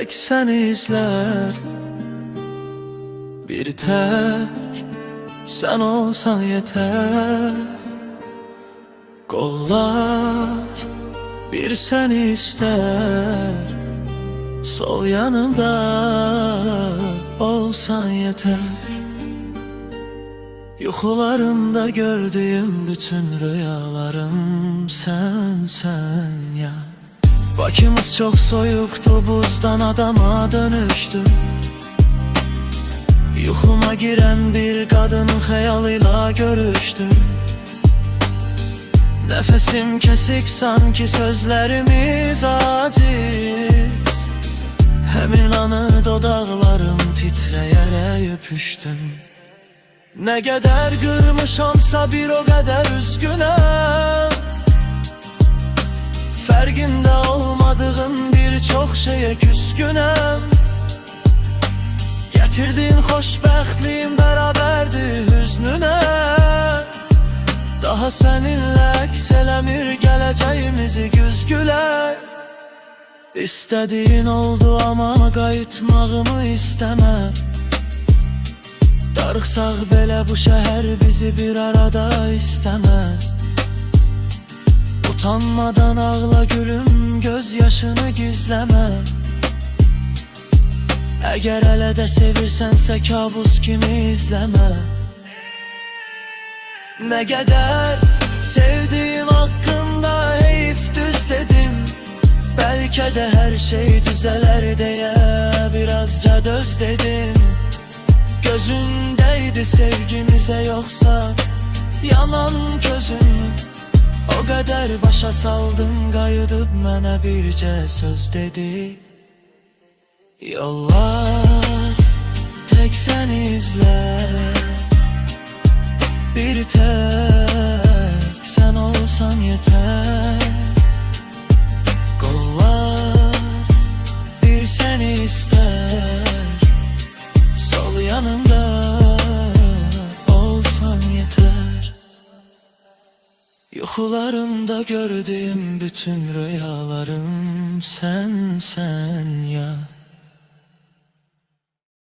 tek seni izler. Bir tek sen olsan yeter. Kollar bir seni ister. Sol yanımda olsan yeter. Yuxularımda gördüğüm bütün rüyalarım sen ya. Bakımız çok soyuktu, buzdan adama dönüştüm. Yuxuma giren bir kadının xəyalıyla görüştüm. Nefesim kesik sanki sözlerimiz aciz. Həmin anı dodaqlarım titrəyərək öpüşdüm. Ne kadar kırmışamsa bir o kadar üzgünüm. Farkında olmadığın birçok şeye küskünüm. Getirdiğin xoşbəxtliğim beraberdi hüznüne. Daha seninle əks eləmir gələcəyimizi güz gülər. İstediğin oldu ama qayıtmağımı istəmə. Darıxsaq belə bu şəhər bizi bir arada istəməz. Utanmadan ağla gülüm, göz yaşını gizləmə. Əgər hələ də sevirsənsə kabus kimi izləmə. Ne kadar sevdiğim hakkında heyif düz dedim. Belki de her şey düzeler diye birazca döz dedim. Gözündeydi sevgimize yoksa yanan gözün. O kadar başa saldın qayıdıb mənə bircə söz dedi. Yollar tek sen izler. Bir tek sen olsan yeter. Kollar bir seni ister. Sol yanımda olsan yeter. Yuxularımda gördüğüm bütün rüyalarım sen ya.